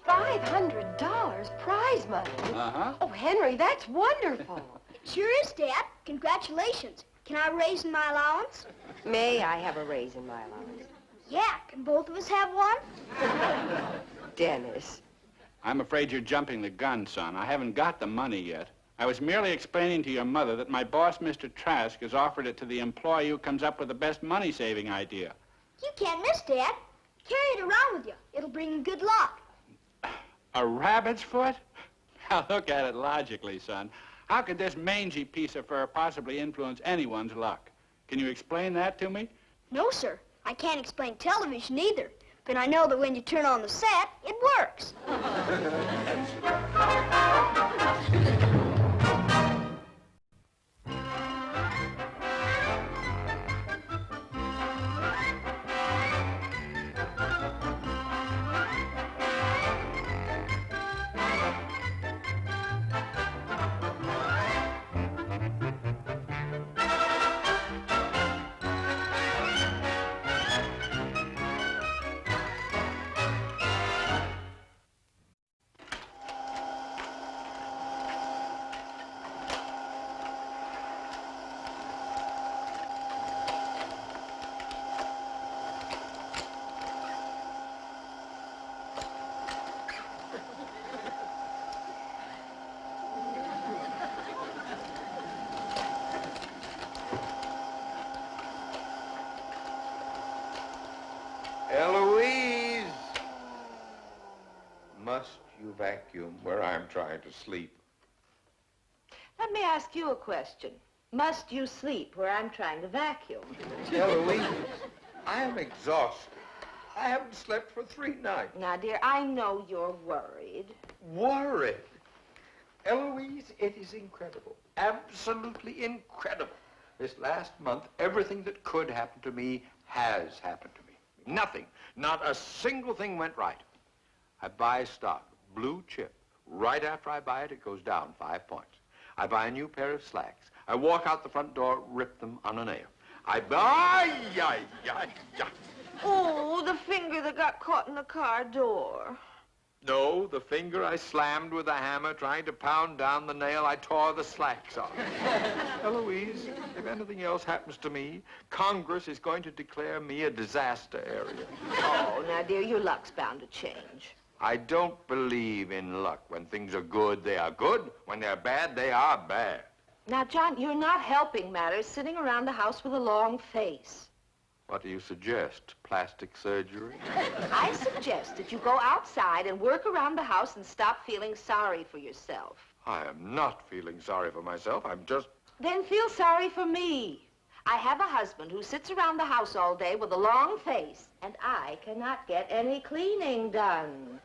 $500 prize money? Uh-huh. Oh, Henry, that's wonderful. Sure is, Dad. Congratulations. Can I raise in my allowance? May I have a raise in my allowance? Yeah, can both of us have one? Dennis. I'm afraid you're jumping the gun, son. I haven't got the money yet. I was merely explaining to your mother that my boss, Mr. Trask, has offered it to the employee who comes up with the best money-saving idea. You can't miss, Dad. Carry it around with you. It'll bring you good luck. A rabbit's foot? Now look at it logically, son. How could this mangy piece of fur possibly influence anyone's luck? Can you explain that to me? No, sir. I can't explain television either. But I know that when you turn on the set, it works. Eloise! Must you vacuum where I'm trying to sleep? Let me ask you a question. Must you sleep where I'm trying to vacuum? Eloise, I am exhausted. I haven't slept for 3 nights. Now, dear, I know you're worried. Worried? Eloise, it is incredible. Absolutely incredible. This last month, everything that could happen to me has happened to me. Nothing. Not a single thing went right. I buy stock, blue chip. Right after I buy it, it goes down 5 points. I buy a new pair of slacks. I walk out the front door, rip them on a nail. I buy... Oh, the finger that got caught in the car door. No, the finger I slammed with a hammer trying to pound down the nail I tore the slacks off. Eloise, if anything else happens to me, Congress is going to declare me a disaster area. Oh, now, dear, your luck's bound to change. I don't believe in luck. When things are good, they are good. When they're bad, they are bad. Now, John, you're not helping matters sitting around the house with a long face. What do you suggest? Plastic surgery? I suggest that you go outside and work around the house and stop feeling sorry for yourself. I am not feeling sorry for myself. I'm just... Then feel sorry for me. I have a husband who sits around the house all day with a long face, and I cannot get any cleaning done.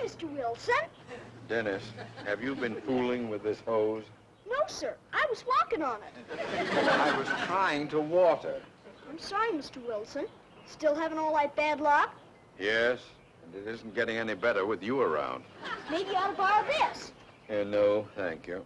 Mr. Wilson. Dennis, have you been fooling with this hose? No, sir. I was walking on it. I was trying to water. I'm sorry, Mr. Wilson. Still having all that bad luck? Yes, and it isn't getting any better with you around. Maybe you ought to borrow this. No, thank you.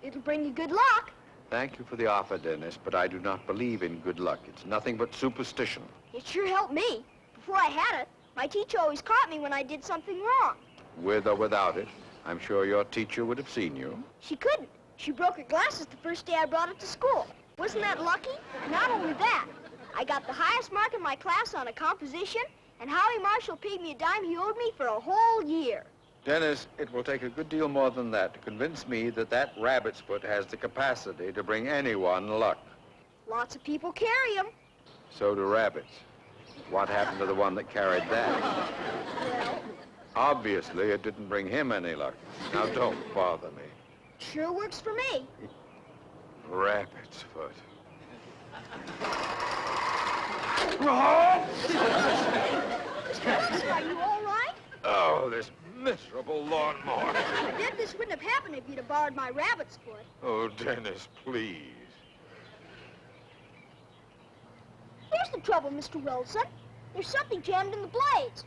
It'll bring you good luck. Thank you for the offer, Dennis, but I do not believe in good luck. It's nothing but superstition. It sure helped me. Before I had it, my teacher always caught me when I did something wrong. With or without it, I'm sure your teacher would have seen you. She couldn't. She broke her glasses the first day I brought it to school. Wasn't that lucky? Not only that, I got the highest mark in my class on a composition, and Howie Marshall paid me a dime he owed me for a whole year. Dennis, it will take a good deal more than that to convince me that that rabbit's foot has the capacity to bring anyone luck. Lots of people carry them. So do rabbits. What happened to the one that carried that? Well, Obviously, it didn't bring him any luck. Now, don't bother me. sure works for me. Rabbit's foot. Mr. Wilson, are you all right? Oh, this miserable lawnmower. I bet this wouldn't have happened if you'd have borrowed my rabbit's foot. Oh, Dennis, please. Here's the trouble, Mr. Wilson. There's something jammed in the blades.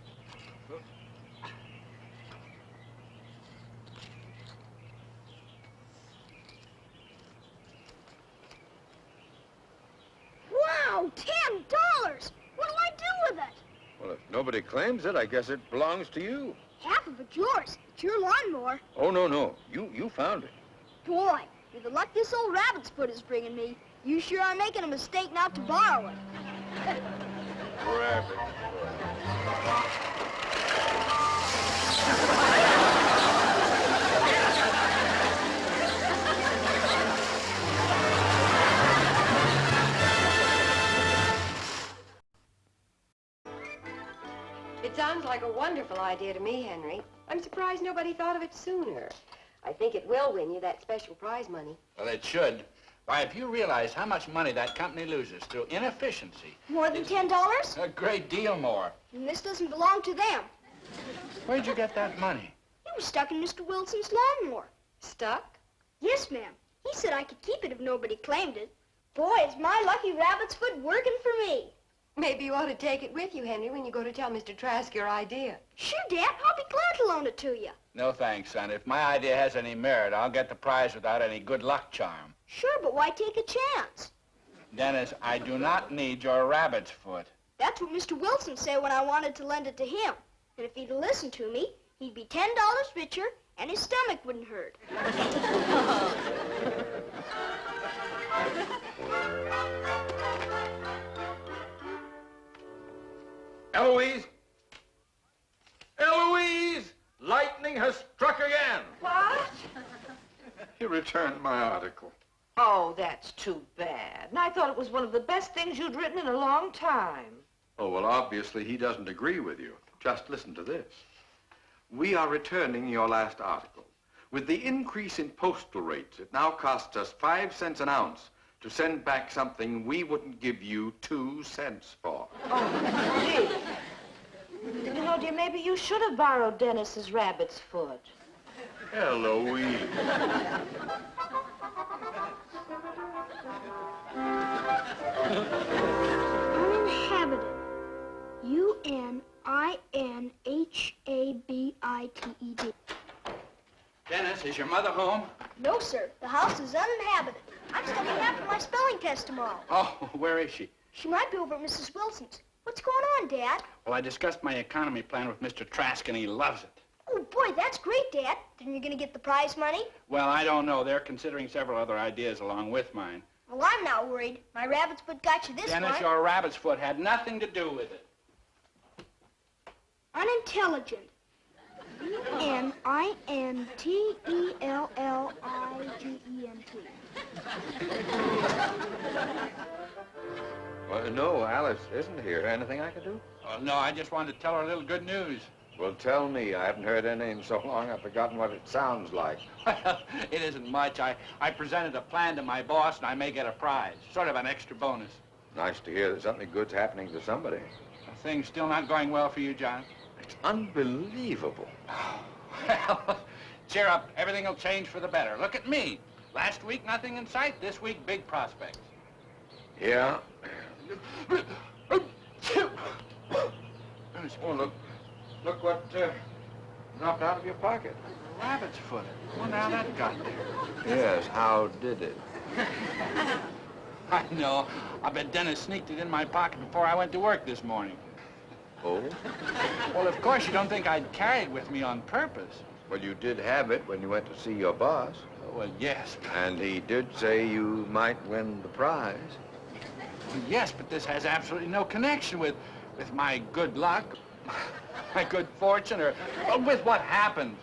Wow, $10! What'll I do with it? Well, if nobody claims it, I guess it belongs to you. Half of it's yours. It's your lawnmower. Oh, no. You found it. Boy, with the luck this old rabbit's foot is bringing me, you sure are making a mistake not to borrow it. Rabbit's It sounds like a wonderful idea to me, Henry. I'm surprised nobody thought of it sooner. I think it will win you that special prize money. Well, it should. Why, if you realize how much money that company loses through inefficiency... More than $10? A great deal more. And this doesn't belong to them. Where'd you get that money? It was stuck in Mr. Wilson's lawnmower. Stuck? Yes, ma'am. He said I could keep it if nobody claimed it. Boy, is my lucky rabbit's foot working for me. Maybe you ought to take it with you, Henry, when you go to tell Mr. Trask your idea. Sure, Dad. I'll be glad to loan it to you. No thanks, son. If my idea has any merit, I'll get the prize without any good luck charm. Sure, but why take a chance? Dennis, I do not need your rabbit's foot. That's what Mr. Wilson said when I wanted to lend it to him. And if he'd listened to me, he'd be $10 richer and his stomach wouldn't hurt. Eloise! Eloise! Lightning has struck again! What? He returned my article. Oh, that's too bad. And I thought it was one of the best things you'd written in a long time. Oh, well, obviously he doesn't agree with you. Just listen to this. We are returning your last article. With the increase in postal rates, it now costs us 5 cents an ounce to send back something we wouldn't give you 2 cents for. Oh, gee. You know, dear, maybe you should have borrowed Dennis's rabbit's foot. Eloise. Uninhabited. U-N-I-N-H-A-B-I-T-E-D. Dennis, is your mother home? No, sir. The house is uninhabited. I'm studying after my spelling test tomorrow. Oh, where is she? She might be over at Mrs. Wilson's. What's going on, Dad? Well, I discussed my economy plan with Mr. Trask, and he loves it. Oh, boy, that's great, Dad. Then you're going to get the prize money? Well, I don't know. They're considering several other ideas along with mine. Well, I'm not worried. My rabbit's foot got you this Dennis, one. your rabbit's foot had nothing to do with it. Unintelligent. U-N-I-N-T-E-L-L-I-G-E-N-T. Well, no, Alice isn't here. Anything I can do? Oh, no, I just wanted to tell her a little good news. Well, tell me. I haven't heard any in so long I've forgotten what it sounds like. Well, it isn't much. I presented a plan to my boss, and I may get a prize. Sort of an extra bonus. Nice to hear that something good's happening to somebody. Things still not going well for you, John? It's unbelievable. Well, cheer up. Everything will change for the better. Look at me. Last week, nothing in sight. This week, big prospects. Yeah? Oh, look what dropped out of your pocket. Rabbit's foot. Wonder how that got there. Yes, how did it? I know. I bet Dennis sneaked it in my pocket before I went to work this morning. Oh? Well, of course, you don't think I'd carry it with me on purpose. Well, you did have it when you went to see your boss. Well, yes. And he did say you might win the prize. Yes, but this has absolutely no connection with my good luck. My good fortune or with what happened.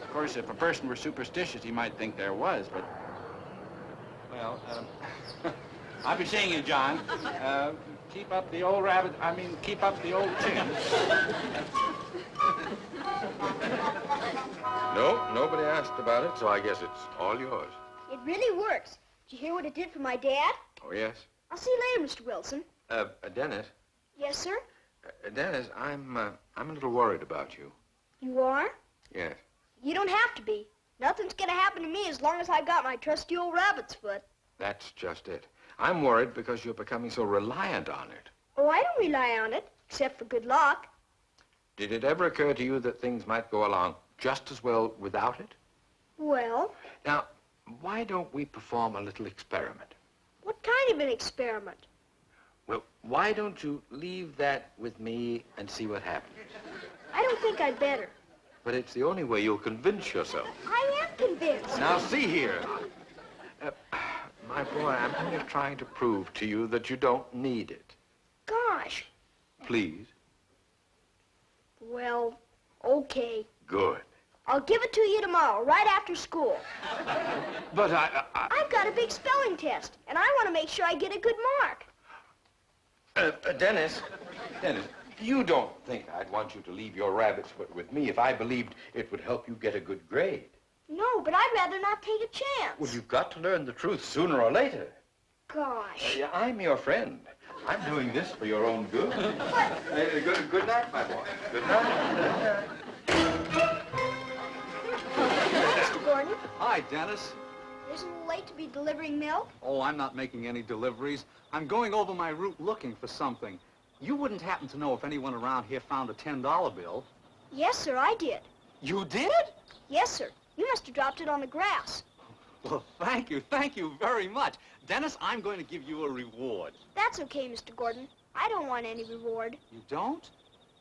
Of course, if a person were superstitious, he might think there was, but... Well, I'll be seeing you, John. Keep up the old rabbit, keep up the old chicken. No, nobody asked about it, so I guess it's all yours. It really works. Did you hear what it did for my dad? Oh, yes? I'll see you later, Mr. Wilson. Dennis? Yes, sir? Dennis, I'm a little worried about you. You are? Yes. You don't have to be. Nothing's gonna happen to me as long as I've got my trusty old rabbit's foot. That's just it. I'm worried because you're becoming so reliant on it. Oh, I don't rely on it, except for good luck. Did it ever occur to you that things might go along just as well without it? Well, Now, why don't we perform a little experiment? what kind of an experiment? Well, why don't you leave that with me and see what happens? I don't think I'd better. But it's the only way you'll convince yourself. I am convinced. Now, see here. My boy, I'm only trying to prove to you that you don't need it. Gosh. Please? Well, okay. Good. I'll give it to you tomorrow, right after school. But I've got a big spelling test, and I want to make sure I get a good mark. Dennis, you don't think I'd want you to leave your rabbit's foot with me if I believed it would help you get a good grade. No, but I'd rather not take a chance. Well, you've got to learn the truth sooner or later. Gosh. I'm your friend. I'm doing this for your own good. Good night, my boy. Good night. Mr. Gordon, Hi, Dennis. isn't it late to be delivering milk? Oh, I'm not making any deliveries. I'm going over my route looking for something. You wouldn't happen to know if anyone around here found a $10 bill. Yes, sir, I did. You did? Yes, sir. You must have dropped it on the grass. Well, thank you very much. Dennis, I'm going to give you a reward. That's okay, Mr. Gordon. I don't want any reward. You don't?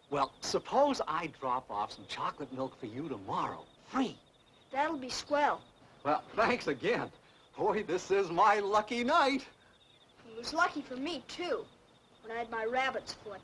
Well, suppose I drop off some chocolate milk for you tomorrow, free. That'll be swell. Well, thanks again. Boy, this is my lucky night. It was lucky for me, too, when I had my rabbit's foot.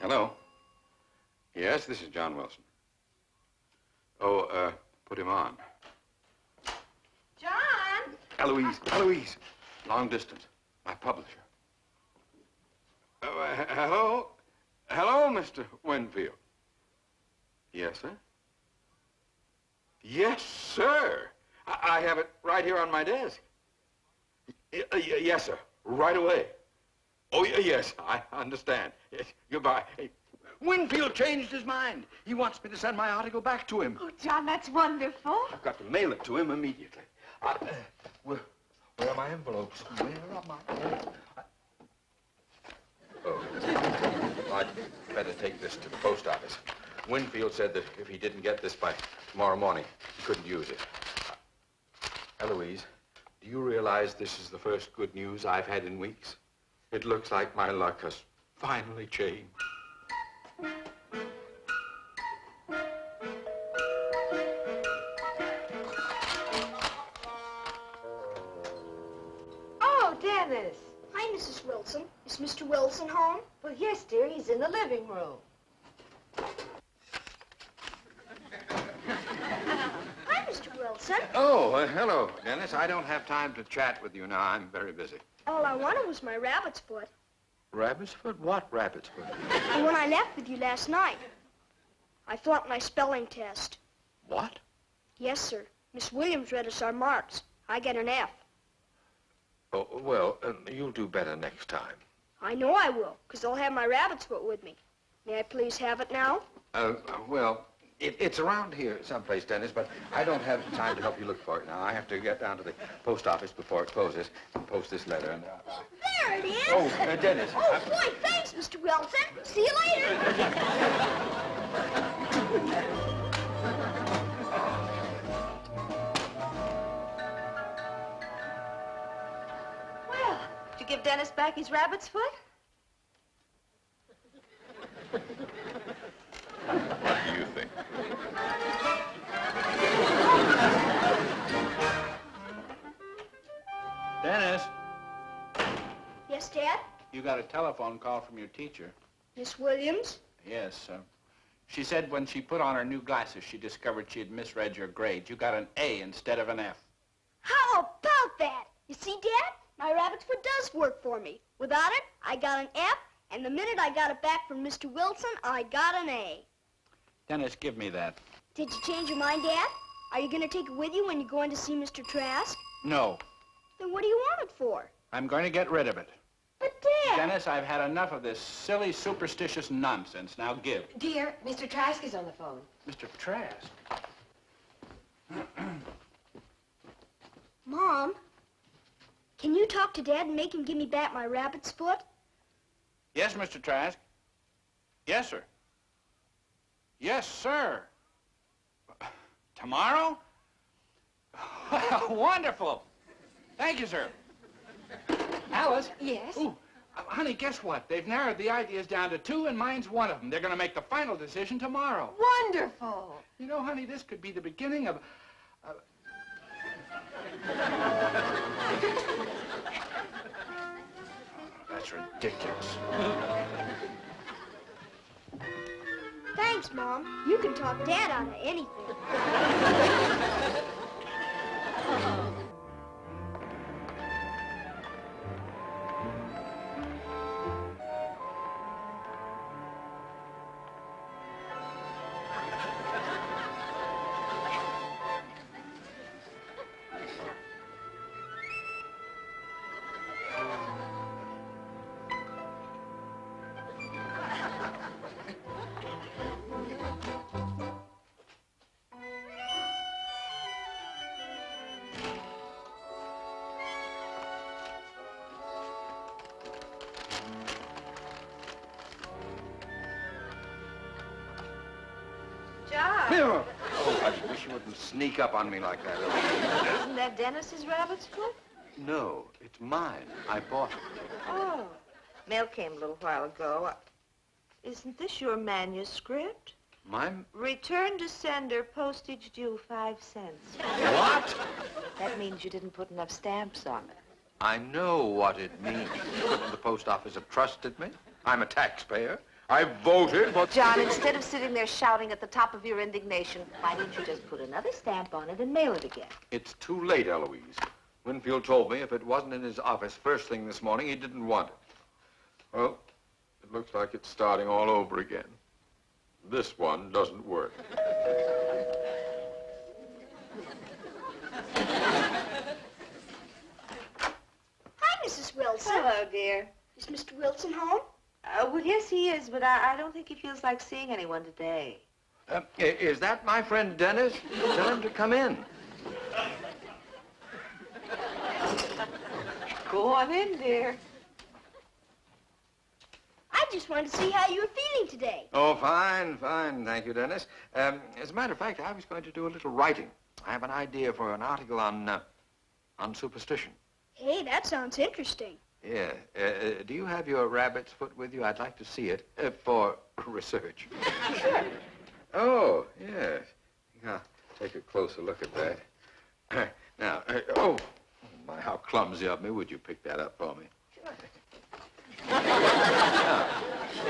Hello? Yes, this is John Wilson. Oh, put him on. John! Eloise, long distance, my publisher. Hello? Hello, Mr. Winfield. Yes, sir? Yes, sir. I have it right here on my desk. Yes, sir. Right away. Oh, yes, I understand. Yes, goodbye. Winfield changed his mind. He wants me to send my article back to him. Oh, John, that's wonderful. I've got to mail it to him immediately. Where are my envelopes? Where are my envelopes? Oh, I'd better take this to the post office. Winfield said that if he didn't get this by tomorrow morning, he couldn't use it. Eloise, do you realize this is the first good news I've had in weeks? It looks like my luck has finally changed. Oh, Dennis. Hi, Mrs. Wilson. Is Mr. Wilson home? Well, yes, dear, he's in the living room. Hi, Mr. Wilson. Oh, hello, Dennis. I don't have time to chat with you now. I'm very busy. All I wanted was my rabbit's foot. Rabbit's foot? What rabbit's foot? The one I left with you last night. I flunked my spelling test. What? Yes, sir. Miss Williams read us our marks. I get an F. Oh, well, you'll do better next time. I know I will, because I'll have my rabbit's foot with me. May I please have it now? Well, It's around here someplace, Dennis, but I don't have time to help you look for it now. I have to get down to the post office before it closes and post this letter. And, There it is. Oh, Dennis. Oh, boy, thanks, Mr. Wilson. See you later. Well, did you give Dennis back his rabbit's foot? What do you think? Dennis, Yes, Dad? you got a telephone call from your teacher. Miss Williams? Yes, she said when she put on her new glasses, she discovered she had misread your grades. You got an A instead of an F. How about that? You see, Dad? My rabbit's foot does work for me. Without it, I got an F, and the minute I got it back from Mr. Wilson, I got an A. Dennis, give me that. Did you change your mind, Dad? Are you going to take it with you when you go in to see Mr. Trask? No, Then what do you want it for? I'm going to get rid of it. But, Dad... Dennis, I've had enough of this silly, superstitious nonsense. Now give. Dear, Mr. Trask is on the phone. Mr. Trask. Mom, can you talk to Dad and make him give me back my rabbit's foot? Yes, Mr. Trask. Yes, sir. Yes, sir. Tomorrow? Well, wonderful. Thank you, sir. Alice? Yes? Ooh, honey, guess what? They've narrowed the ideas down to 2, and mine's one of them. They're going to make the final decision tomorrow. Wonderful. You know, honey, this could be the beginning of... That's ridiculous. Thanks, Mom. You can talk Dad out of anything. John, Oh, I wish you wouldn't sneak up on me like that. isn't that Dennis's rabbit's foot? No, it's mine. I bought it. Oh, mail came a little while ago. Isn't this your manuscript? Mine? Return to sender, postage due 5 cents. What? That means you didn't put enough stamps on it. I know what it means. Couldn't the post office have trusted me? I'm a taxpayer. I voted, but... John, instead of sitting there shouting at the top of your indignation, why didn't you just put another stamp on it and mail it again? It's too late, Eloise. Winfield told me if it wasn't in his office first thing this morning, he didn't want it. Well, it looks like it's starting all over again. This one doesn't work. Hi, Mrs. Wilson. Hello, dear. Is Mr. Wilson home? Well, yes, he is, but I don't think he feels like seeing anyone today. Is that my friend Dennis? Tell him to come in. Go on in, dear. I just wanted to see how you were feeling today. Oh, fine, fine. Thank you, Dennis. As a matter of fact, I was going to do a little writing. I have an idea for an article on superstition. Hey, that sounds interesting. Yeah. Do you have your rabbit's foot with you? I'd like to see it for research. Sure. Oh, yes. Yeah, take a closer look at that. Now, oh, my, how clumsy of me. Would you pick that up for me? Sure. Now,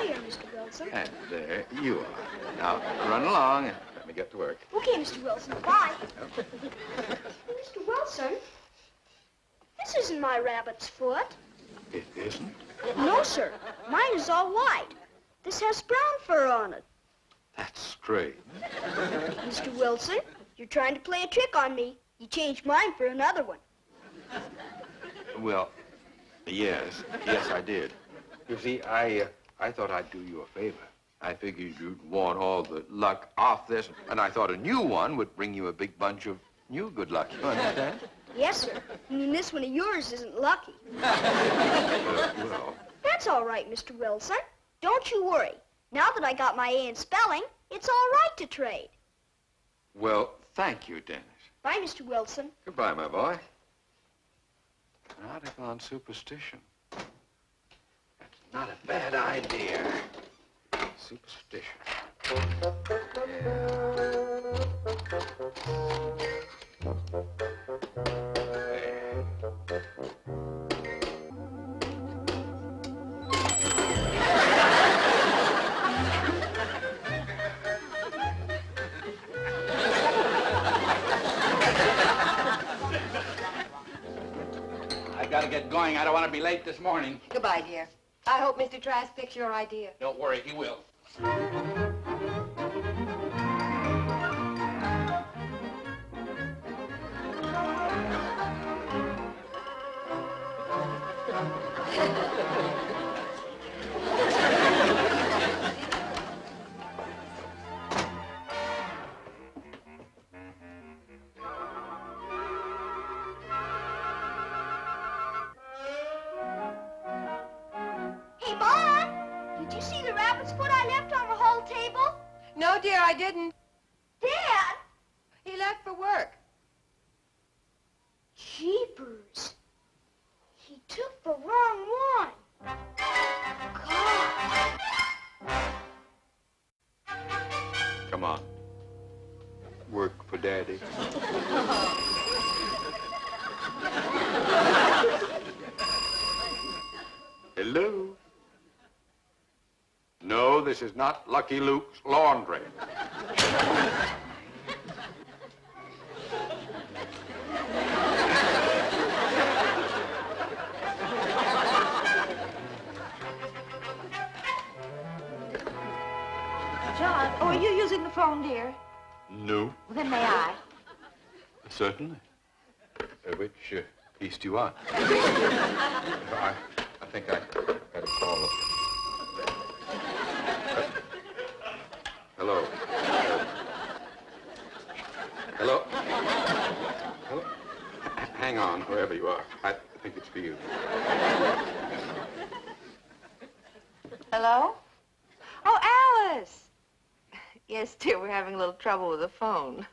Here, Mr. Wilson. and there you are. Now, run along and let me get to work. Okay, Mr. Wilson. Bye. Mr. Wilson, this isn't my rabbit's foot. It isn't? No, sir. Mine is all white. This has brown fur on it. That's strange. Mr. Wilson, you're trying to play a trick on me. You changed mine for another one. Well, yes, I did. You see, I thought I'd do you a favor. I figured you'd want all the luck off this, and I thought a new one would bring you a big bunch of new good luck. You understand? Yes, sir. I mean, this one of yours isn't lucky. Well, That's all right, Mr. Wilson. Don't you worry. Now that I got my A in spelling, it's all right to trade. well, thank you, Dennis. Bye, Mr. Wilson. Goodbye, my boy. Not on superstition. That's not a bad idea. Superstition. I gotta get going. I don't want to be late this morning. Goodbye, dear. I hope Mr. Trask picks your idea. Don't worry, he will. Hey, Mom! Did you see the rabbit's foot I left on the hall table? No, dear, I didn't. Dad! He left for work. Jeepers. He took the wrong one. God. Come on. Work for Daddy. Hello? No, this is not Lucky Luke's laundry. John, oh, are you using the phone, dear? No, Well, then may I? certainly. Which piece do you want? I think I got a call. Hello? Hello? Hello? Hang on, wherever you are. I think it's for you. Hello? Oh, Alice! Yes, dear, we're having a little trouble with the phone.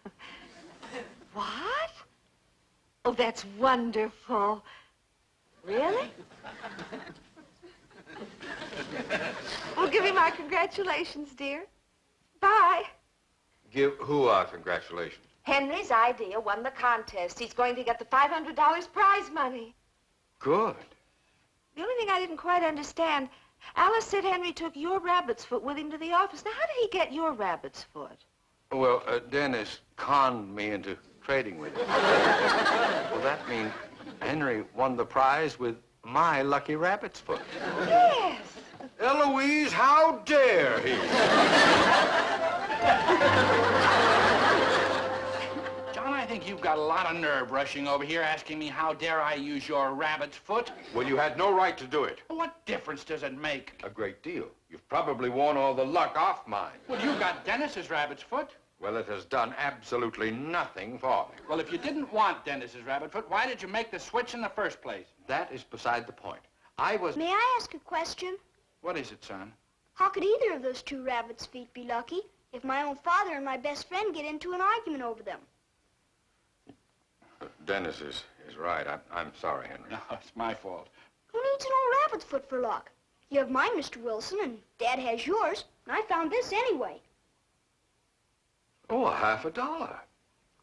What? Oh, that's wonderful. Really? Well, give me my congratulations, dear. Bye. Give who our congratulations? Henry's idea won the contest. He's going to get the $500 prize money. Good. The only thing I didn't quite understand, Alice said Henry took your rabbit's foot with him to the office. Now, how did he get your rabbit's foot? Well, Dennis conned me into trading with him. Well, that means Henry won the prize with my lucky rabbit's foot. Yes. Eloise, how dare he? John, I think you've got a lot of nerve rushing over here asking me how dare I use your rabbit's foot. Well, you had no right to do it. What difference does it make? A great deal. You've probably worn all the luck off mine. Well, you got Dennis's rabbit's foot. Well, it has done absolutely nothing for me. Well, if you didn't want Dennis's rabbit foot, why did you make the switch in the first place? That is beside the point. I was... May I ask a question? What is it, son? How could either of those two rabbits' feet be lucky if my own father and my best friend get into an argument over them? Dennis is right. I'm sorry, Henry. No, it's my fault. Who needs an old rabbit's foot for luck? You have mine, Mr. Wilson, and Dad has yours, and I found this anyway. Oh, $50.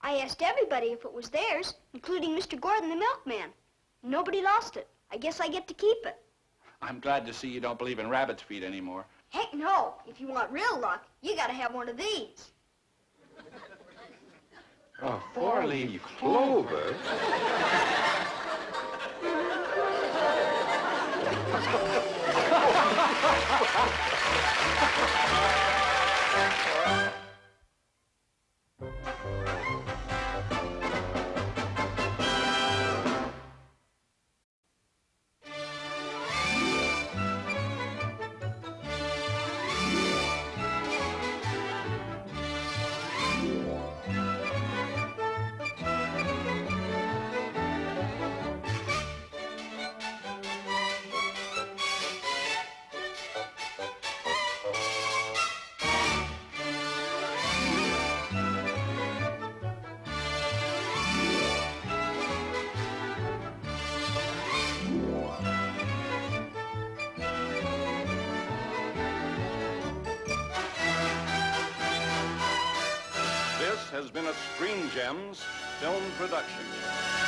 I asked everybody if it was theirs, including Mr. Gordon, the milkman. Nobody lost it. I guess I get to keep it. I'm glad to see you don't believe in rabbit's feet anymore. Heck no. If you want real luck, you gotta have one of these. Oh, four-leaf clover? has been a Screen Gems film production.